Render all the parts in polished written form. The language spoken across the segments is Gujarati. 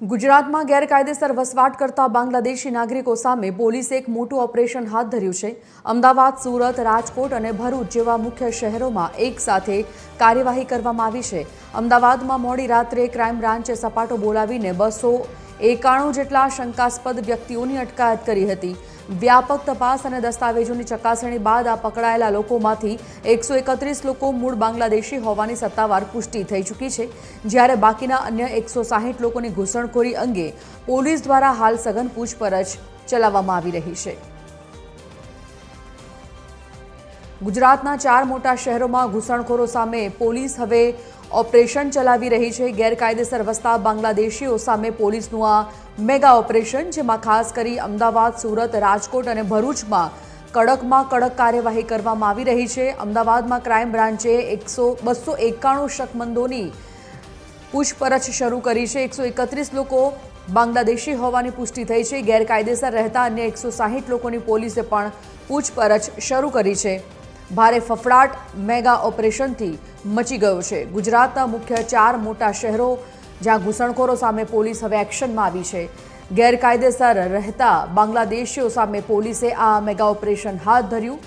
ગુજરાતમાં ગેરકાયદેસર વસવાટ કરતા બાંગ્લાદેશી નાગરિકો સામે પોલીસે એક મોટું ઓપરેશન હાથ ધર્યું છે। અમદાવાદ, સુરત, રાજકોટ અને ભરૂચ જેવા મુખ્ય શહેરોમાં એક સાથે કાર્યવાહી કરવામાં આવી છે। અમદાવાદમાં મોડી રાત્રે ક્રાઇમ બ્રાન્ચે સપાટો બોલાવીને 291 જેટલા શંકાસ્પદ વ્યક્તિઓની અટકાયત કરી હતી। વ્યાપક તપાસ અને દસ્તાવેજોની ચકાસણી બાદ આ પકડાયેલા લોકોમાંથી 131 લોકો મૂળ બાંગ્લાદેશી હોવાની સત્તાવાર પુષ્ટિ થઈ ચૂકી છે, જ્યારે બાકીના અન્ય 160 લોકોની ઘૂસણખોરી અંગે પોલીસ દ્વારા હાલ સઘન પૂછપરછ ચલાવવામાં આવી રહી છે। ગુજરાતના 4 મોટા શહેરોમાં ઘૂસણખોરો સામે પોલીસ હવે ઓપરેશન ચલાવી રહી છે। ગેરકાયદેસર વસતા બાંગ્લાદેશીઓ સામે પોલીસનું આ મેગા ઓપરેશન, જેમાં ખાસ કરી અમદાવાદ, સુરત, રાજકોટ અને ભરૂચમાં કડકમાં કડક કાર્યવાહી કરવામાં આવી રહી છે। અમદાવાદમાં ક્રાઇમ બ્રાન્ચે 291 શકમંદોની પૂછપરછ શરૂ કરી છે। 131 લોકો બાંગ્લાદેશી હોવાની પુષ્ટિ થઈ છે। ગેરકાયદેસર રહેતા અન્ય 160 લોકોની પોલીસે પણ પૂછપરછ શરૂ કરી છે। ભારે ફફડાટ મેગા ઓપરેશનથી મચી ગયો છે। ગુજરાતના મુખ્ય 4 મોટા શહેરો જ્યાં ઘૂસણખોરો સામે પોલીસ હવે એક્શનમાં આવી છે। ગેરકાયદેસર રહેતા બાંગ્લાદેશીઓ સામે પોલીસે આ મેગા ઓપરેશન હાથ ધર્યું।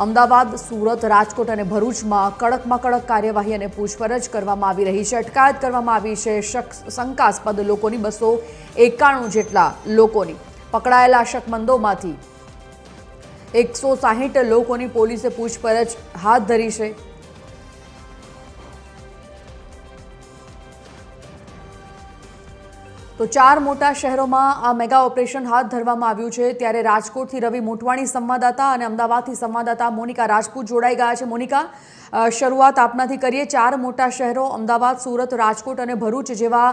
અમદાવાદ, સુરત, રાજકોટ અને ભરૂચમાં કડકમાં કડક કાર્યવાહી અને પૂછપરછ કરવામાં આવી રહી છે। અટકાયત કરવામાં આવી છે શંકાસ્પદ લોકોની 291 જેટલા લોકોની। પકડાયેલા શકમંદોમાંથી 160 લોકોની પોલીસે પૂછપરછ હાથ ધરી છે। તો 4 મોટા શહેરોમાં આ મેગા ઓપરેશન હાથ ધરવામાં આવ્યું છે। ત્યારે રાજકોટથી રવિ મોટવાણી સંવાદદાતા અને અમદાવાદથી સંવાદદાતા મોનિકા રાજપૂત જોડાઈ ગયા છે। મોનિકા, શરૂઆત આપનાથી કરીએ। 4 મોટા શહેરો અમદાવાદ, સુરત, રાજકોટ અને ભરૂચ જેવા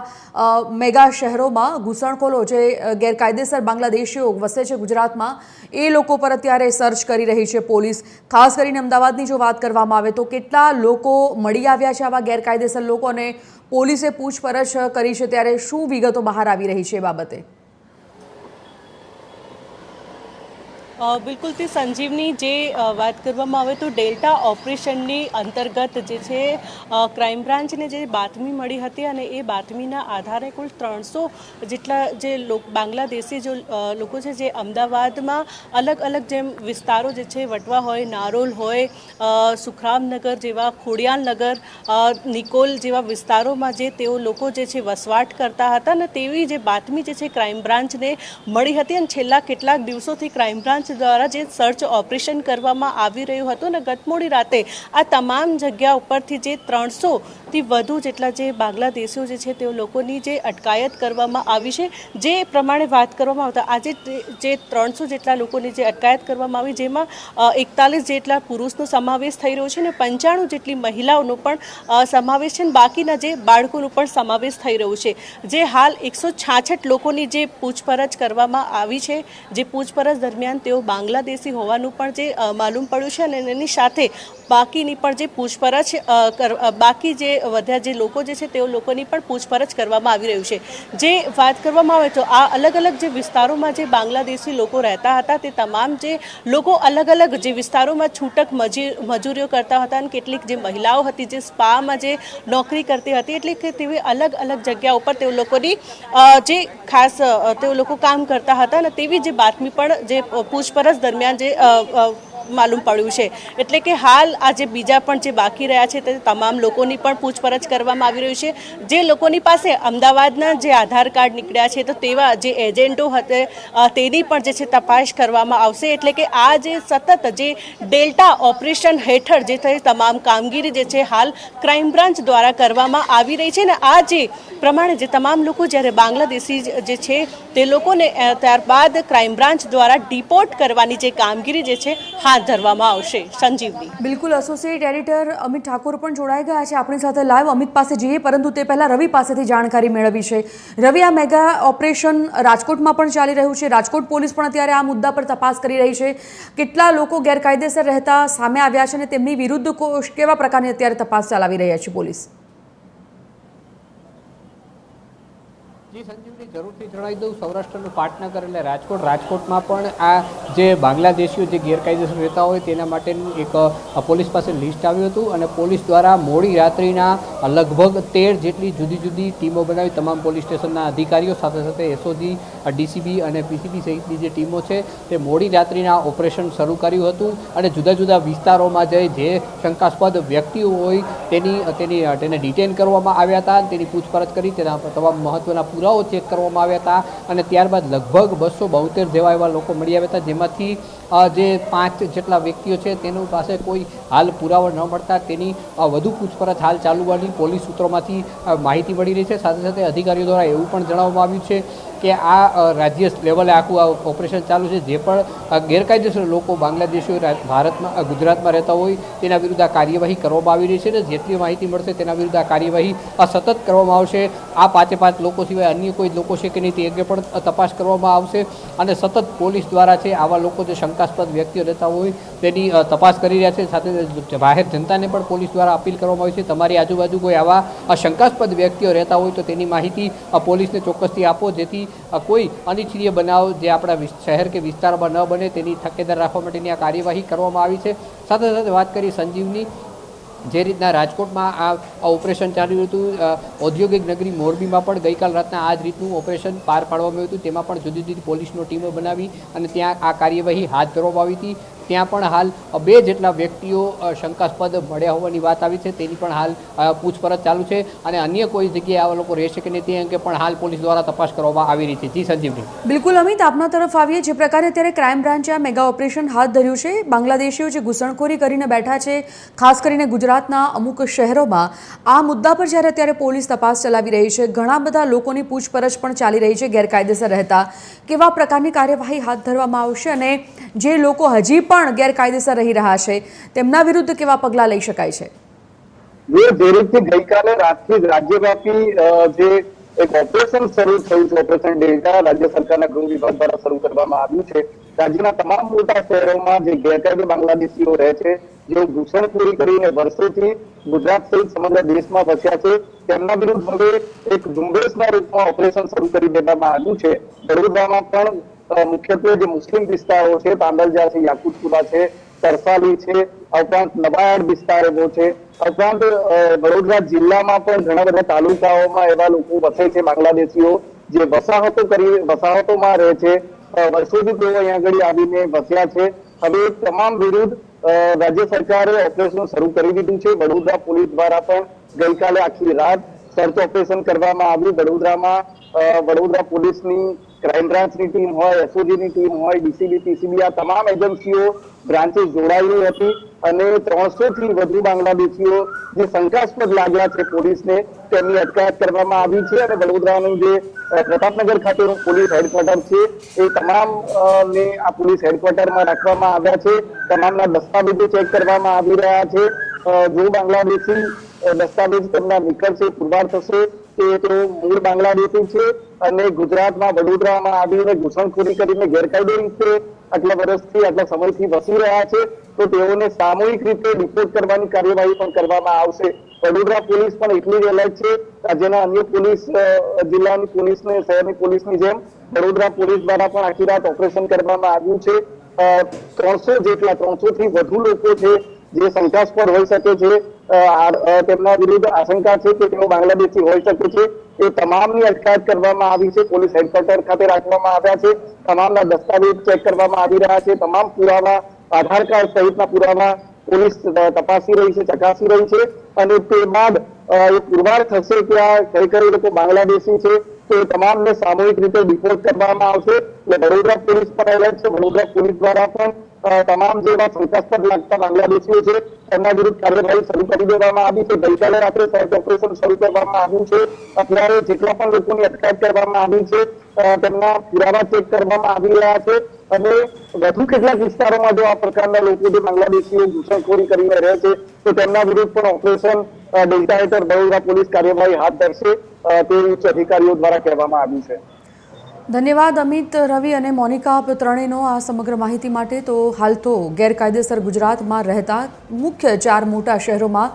મેગા શહેરોમાં ઘૂસણખોરો જે ગેરકાયદેસર બાંગ્લાદેશીઓ વસે છે ગુજરાતમાં, એ લોકો પર અત્યારે સર્ચ કરી રહી છે પોલીસ। ખાસ કરીને અમદાવાદની જો વાત કરવામાં આવે તો કેટલા લોકો મળી આવ્યા છે આવા ગેરકાયદેસર લોકો, અને પોલીસે પૂછપરછ કરી છે, ત્યારે શું વિગતો બહાર આવી રહી છે એ બાબતે? બિલકુલથી સંજીવની, જે વાત કરવામાં આવે તો ડેલ્ટા ઓપરેશનની અંતર્ગત જે છે ક્રાઇમ બ્રાન્ચને જે બાતમી મળી હતી અને એ બાતમીના આધારે કુલ 300 જેટલા જે બાંગ્લાદેશી જો લોકો છે જે અમદાવાદમાં અલગ અલગ જેમ વિસ્તારો જે છે વટવા હોય, નારોલ હોય, સુખરામનગર જેવા, ખોડિયાલનગર, નિકોલ જેવા વિસ્તારોમાં જે તેઓ લોકો જે છે વસવાટ કરતા હતા અને તેવી જે બાતમી જે છે ક્રાઇમ બ્રાન્ચને મળી હતી અને છેલ્લા કેટલાક દિવસોથી ક્રાઇમ બ્રાન્ચ દ્વારા જે સર્ચ ઓપરેશન કરવામાં આવી રહ્યું હતું અને ગત મોડી રાતે આ તમામ જગ્યા ઉપરથી જે 300થી વધુ જેટલા જે બાંગ્લાદેશીઓ જે છે તેઓ લોકોની જે અટકાયત કરવામાં આવી છે। જે પ્રમાણે વાત કરવામાં આવતા આજે જે 300 જેટલા લોકોની જે અટકાયત કરવામાં આવી, જેમાં 41 જેટલા પુરુષનો સમાવેશ થઈ રહ્યો છે અને 95 જેટલી મહિલાઓનો પણ સમાવેશ છે અને બાકીના જે બાળકોનો પણ સમાવેશ થઈ રહ્યો છે। જે હાલ 166 લોકોની જે પૂછપરછ કરવામાં આવી છે, જે પૂછપરછ દરમિયાન તેઓ બાંગ્લાદેશી હોવાનું પણ જે માલુમ પડ્યું છે અને એની સાથે બાકીની પણ જે પૂછપરછ બાકી જે વધ્યા જે લોકો જે છે તેઓ લોકોની પણ પૂછપરછ કરવામાં આવી રહ્યું છે। જે વાત કરવામાં આવે તો આ અલગ અલગ જે વિસ્તારોમાં જે બાંગ્લાદેશી લોકો રહેતા હતા તે તમામ જે લોકો અલગ અલગ જે વિસ્તારોમાં છૂટક મજૂરીઓ કરતા હતા અને કેટલીક જે મહિલાઓ હતી જે સ્પામાં જે નોકરી કરતી હતી, એટલે કે તેવી અલગ અલગ જગ્યા ઉપર તેઓ લોકોની જે ખાસ તેઓ લોકો કામ કરતા હતા અને તેવી જે બાતમી પણ જે પૂછપરછ દરમિયાન જે માલુમ પડ્યું છે। એટલે કે હાલ આ જે બીજા પણ જે બાકી રહ્યા છે તે તમામ લોકોની પણ પૂછપરછ કરવામાં આવી રહી છે। જે લોકોની પાસે અમદાવાદના જે આધાર કાર્ડ નીકળ્યા છે તો તેવા જે એજન્ટો હતા તેની પણ જે છે તપાસ કરવામાં આવશે। એટલે કે આ જે સતત જે ડેલ્ટા ઓપરેશન હેઠળ જે થઈ તમામ કામગીરી જે છે હાલ ક્રાઇમ બ્રાન્ચ દ્વારા કરવામાં આવી રહી છે ને આ જે પ્રમાણે જે તમામ લોકો જ્યારે બાંગ્લાદેશી જે છે તે લોકોને ત્યારબાદ ક્રાઇમ બ્રાન્ચ દ્વારા ડિપોર્ટ કરવાની જે કામગીરી જે છે હાથ ધરવામાં આવશે। સંજીવની, બિલકુલ। એસોસિએટ એડિટર અમિત ઠાકોર પણ જોડાઈ ગયા છે આપણી સાથે લાઈવ। અમિત પાસે જઈએ, પરંતુ તે પહેલા રવિ પાસેથી જાણકારી મેળવી છે। રવિ, આ મેગા ઓપરેશન રાજકોટમાં પણ ચાલી રહ્યું છે। રાજકોટ પોલીસ પણ અત્યારે આ મુદ્દા પર તપાસ કરી રહી છે। કેટલા લોકો ગેરકાયદેસર રહેતા સામે આવ્યા છે અને તેમની વિરુદ્ધ કેવા પ્રકારની અત્યારે તપાસ ચલાવી રહ્યા છે પોલીસ? જી સંજીવની જરૂરથી જણાવી દઉં, સૌરાષ્ટ્રનું પાટનગર એટલે રાજકોટમાં પણ આ જે બાંગ્લાદેશીઓ જે ગેરકાયદેસર રહેતા હોય તેના માટેનું એક પોલીસ પાસે લિસ્ટ આવ્યું હતું અને પોલીસ દ્વારા મોડી રાત્રિના લગભગ 13 જેટલી જુદી જુદી ટીમો બનાવી તમામ પોલીસ સ્ટેશનના અધિકારીઓ સાથે સાથે એસઓજી, ડીસીબી અને પીસીબી સહિતની જે ટીમો છે તે મોડી રાત્રિના ઓપરેશન શરૂ કર્યું હતું અને જુદા જુદા વિસ્તારોમાં જઈ જે શંકાસ્પદ વ્યક્તિઓ હોય તેને ડિટેન કરવામાં આવ્યા હતા, તેની પૂછપરછ કરી તેના તમામ મહત્વના પુરાવો ચેક કરવામાં આવ્યા હતા અને ત્યારબાદ લગભગ 272 જેવા એવા લોકો મળી આવ્યા હતા, જેમાંથી જે 5 જેટલા વ્યક્તિઓ છે તેની પાસે કોઈ હાલ પુરાવો ન મળતા તેની વધુ પૂછપરછ હાલ ચાલુ હોવાની પોલીસ સૂત્રોમાંથી માહિતી મળી રહી છે. સાથે સાથે અધિકારીઓ દ્વારા એવું પણ જણાવવામાં આવ્યું છે કે આ રાજ્ય લેવલે આખું આ ઓપરેશન ચાલુ છે. જે પણ ગેરકાયદેસર લોકો બાંગ્લાદેશીઓ ગુજરાતમાં રહેતા હોય તેના વિરુદ્ધ આ કાર્યવાહી કરવામાં આવી રહી છે અને જેટલી માહિતી મળશે તેના વિરુદ્ધ આ કાર્યવાહી સતત કરવામાં આવશે. આ 5 લોકો સિવાય અન્ય કોઈ લોકો છે કે નહીં તે અંગે પણ તપાસ કરવામાં આવશે અને સતત પોલીસ દ્વારા છે આવા લોકો જે શંકાસ્પદ વ્યક્તિઓ રહેતા હોય તેની તપાસ કરી રહ્યા છે. સાથે જાહેર જનતાને પણ પોલીસ દ્વારા અપીલ કરવામાં આવી છે, તમારી આજુબાજુ કોઈ આવા શંકાસ્પદ વ્યક્તિઓ રહેતા હોય તો તેની માહિતી પોલીસને ચોક્કસથી આપો, જેથી કોઈ અનિચ્છનીય બનાવ જે આપણા શહેર કે વિસ્તારમાં ન બને તેની તકેદારી રાખવા માટેની આ કાર્યવાહી કરવામાં આવી છે. સાથે સાથે વાત કરી સંજીવની, જે રીતના રાજકોટમાં આ ઓપરેશન ચાલ્યું હતું, ઔદ્યોગિક નગરી મોરબીમાં પણ ગઈકાલ રાતના આ જ રીતનું ઓપરેશન પાર પાડવામાં આવ્યું હતું. તેમાં પણ જુદી જુદી પોલીસનો ટીમો બનાવી અને ત્યાં આ કાર્યવાહી હાથ ધરવામાં આવી હતી. ત્યાં પણ હાલ 2 જેટલા વ્યક્તિઓ શંકાસ્પદ મળ્યા હોવાની વાત આવી છે, તેની પણ હાલ પૂછપરછ ચાલુ છે અને અન્ય કોઈ જગ્યાએ આવા લોકો રહેશે કે નહીં તે અંગે પણ હાલ પોલીસ દ્વારા તપાસ કરવામાં આવી રહી છે. જી સંજીવની. બિલકુલ અમિત, આપના તરફ આવીએ. જે પ્રકારે અત્યારે ક્રાઇમ બ્રાન્ચે આ મેગા ઓપરેશન હાથ ધર્યું છે, બાંગ્લાદેશીઓ જે ઘૂસણખોરી કરીને બેઠા છે ખાસ કરીને ગુજરાતના અમુક શહેરોમાં, આ મુદ્દા પર જ્યારે અત્યારે પોલીસ તપાસ ચલાવી રહી છે, ઘણા બધા લોકોની પૂછપરછ પણ ચાલી રહી છે ગેરકાયદેસર રહેતા, કેવા પ્રકારની કાર્યવાહી હાથ ધરવામાં આવશે અને જે લોકો હજી પણ ગેરકાયદેસર રહી રહ્યા છે તેમના વિરુદ્ધ કેવા પગલાં લઈ શકાય છે? જે રીતે ગઈકાલે રાતથી રાજ્યવ્યાપી જે એક ઓપરેશન શરૂ થયું છે, ઓપરેશન ડેલ્ટા રાજ્ય સરકારના ગૃહ વિભાગ દ્વારા શરૂ કરવામાં આવ્યું છે. રાજ્યના તમામ મોટા શહેરોમાં જે ગેરકાયદે બાંગ્લાદેશીઓ રહે છે, જેઓ ઘૂસણખોરી કરીને વર્ષોથી ગુજરાત સહિત સમગ્ર દેશમાં વસ્યા છે, તેમના વિરુદ્ધ હવે એક ઝુંબેશના રૂપમાં ઓપરેશન શરૂ કરી દેવામાં આવ્યું છે. વડોદરામાં પણ મુખ્યત્વે જે મુસ્લિમ વિસ્તારો છે, તાંદલજા છે, યાકુતપુરા છે, તરસાલી છે, ઉપરાંત નવાયાર્ડ વિસ્તાર એવો છે, ઉપરાંત વડોદરા જિલ્લામાં પણ ઘણા બધા તાલુકાઓમાં એવા લોકો વસે છે બાંગ્લાદેશીઓ, જે વસાહતોમાં રહે છે, વર્ષોથી તેઓ અહીંયા આગળ આવીને વસ્યા છે. હવે તમામ વિરુદ્ધ રાજ્ય સરકારે ઓપરેશન શરૂ કરી દીધું છે. વડોદરા પોલીસ દ્વારા પણ ગઈકાલે આખી રાત સર્ચ ઓપરેશન કરવામાં આવ્યું. વડોદરા પોલીસની ક્રાઇમ બ્રાન્ચની ટીમ હોય, એસઓજીની ટીમ હોય, ડીસીબી, પીસીબી, આ તમામ એજન્સીઓ બ્રાન્ચીસ જોડાયેલી હતી અને 300 થી વધુ બાંગ્લાદેશીઓ જે શંકાસ્પદ લાગ્યા છે પોલીસને, તેમની અટકાયત કરવામાં આવી છે અને વડોદરાનું જે પ્રતાપનગર ખાતેનું પોલીસ હેડક્વાર્ટર છે એ તમામ ને આ પોલીસ હેડક્વાર્ટરમાં રાખવામાં આવ્યા છે. તમામના દસ્તાવેજો ચેક કરવામાં આવી રહ્યા છે. જો બાંગ્લાદેશી દસ્તાવેજ તેમના નીકળશે, પુરવાર થશે કે તેઓ મૂળ બાંગ્લાદેશી છે અને ગુજરાતમાં વડોદરામાં આવીને ઘૂસણખોરી કરીને ગેરકાયદે રીતે આટલા વર્ષથી આટલા સમયથી વસી રહ્યા છે, તો તેઓને સામૂહિક રીતે ડિપોર્ટ કરવાની કાર્યવાહી પણ કરવામાં આવશે. વડોદરા પોલીસ પણ એટલી જ એલર્ટ છે. રાજ્યના અન્ય પોલીસ જિલ્લાની પોલીસને, શહેરની પોલીસની જેમ વડોદરા પોલીસ દ્વારા પણ આખી રાત ઓપરેશન કરવામાં આવ્યું છે. 300 થી વધુ લોકો છે જે શંકાસ્પદ હોઈ શકે છે, તેમના વિરુદ્ધ આશંકા છે કે તેઓ બાંગ્લાદેશી હોઈ શકે છે, એ તમામની અટકાયત કરવામાં આવી છે. પોલીસ હેડક્વાર્ટર ખાતે રાખવામાં આવ્યા છે. તમામના દસ્તાવેજ ચેક કરવામાં આવી રહ્યા છે. તમામ પુરાવા, આધાર કાર્ડ સહિતના પુરાવા પોલીસ તપાસી રહી છે, ચકાસી રહી છે અને તે બાદ એ પુરવાર થશે કે આ ખરેખર લોકો બાંગ્લાદેશી છે તો તમામને સામૂહિક રીતે ડિપોર્ટ કરવામાં આવશે. એટલે વડોદરા પોલીસ પણ એલર્ટ છે. વડોદરા પોલીસ દ્વારા પણ તમામ જેવા શંકાસ્પદ લાગતા બાંગ્લાદેશીઓ છે તેમના વિરુદ્ધ કાર્યવાહી શરૂ કરી દેવામાં આવી છે. ગઈકાલે રાત્રે સર્ચ ઓપરેશન શરૂ કરવામાં આવ્યું છે. અત્યારે જેટલા પણ લોકોની અટકાયત કરવામાં આવી છે તેમના પુરાવા ચેક કરવામાં આવી રહ્યા છે અને વધુ કેટલાક વિસ્તારોમાં જો આ પ્રકારના લોકો જે બાંગ્લાદેશીઓ ઘૂસણખોરી કરીને રહે છે તો તેમના વિરુદ્ધ પણ ઓપરેશન ડેલ્ટા હેઠળ વડોદરા પોલીસ કાર્યવાહી હાથ ધરશે તે ઉચ્ચ અધિકારીઓ દ્વારા કહેવામાં આવ્યું છે. ધન્યવાદ અમિત, રવિ અને મોનિકા, આપ ત્રણેયનો આ સમગ્ર માહિતી માટે. તો હાલ તો ગેરકાયદેસર ગુજરાતમાં રહેતા મુખ્ય 4 મોટા શહેરોમાં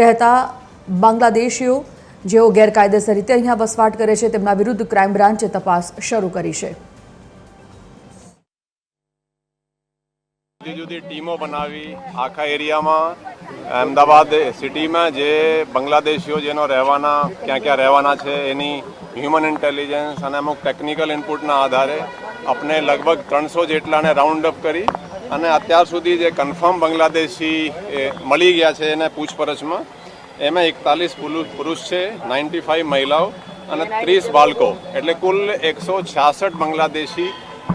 રહેતા બાંગ્લાદેશીઓ જેઓ ગેરકાયદેસર રીતે અહીંયા વસવાટ કરે છે તેમના વિરુદ્ધ ક્રાઇમ બ્રાન્ચે તપાસ શરૂ કરી છે. જુદી જુદી ટીમો બનાવી આખા એરિયામાં અમદાવાદ સિટીમાં જે બાંગ્લાદેશીઓ જેનો રહેવાના ક્યાં રહેવાના છે એની હ્યુમન ઇન્ટેલિજન્સ અને અમુક ટેકનિકલ ઇનપુટના આધારે આપણે લગભગ 300 જેટલાને રાઉન્ડ અપ કરી અને અત્યાર સુધી જે કન્ફર્મ બાંગ્લાદેશી મળી ગયા છે એને પૂછપરછમાં એમાં 41 પુરુષ છે, 95 મહિલાઓ અને 30 બાળકો, એટલે કુલ 166 બાંગ્લાદેશી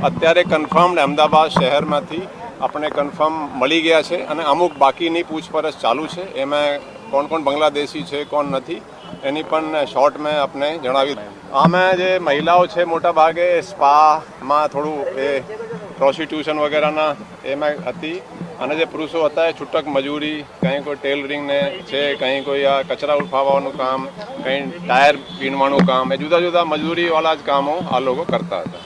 અત્યારે કન્ફર્મ્ડ અમદાવાદ શહેરમાંથી આપણે કન્ફર્મ મળી ગયા છે અને અમુક બાકીની પૂછપરછ ચાલુ છે. એમાં કોણ કોણ બાંગ્લાદેશી છે કોણ નથી એની પણ શોર્ટ મેં આપને જણાવ્યું. આમાં જે મહિલાઓ છે મોટા ભાગે સ્પામાં થોડું એ પ્રોસ્ટિટ્યુશન વગેરેના એમાં હતી અને જે પુરુષો હતા એ છૂટક મજૂરી, કંઈ કોઈ ટેલરિંગને છે, કંઈ કોઈ આ કચરા ઉઠાવવાનું કામ, કંઈ ટાયર પીણવાનું કામ, એ જુદા જુદા મજૂરીવાળા જ કામો આ લોકો કરતા હતા.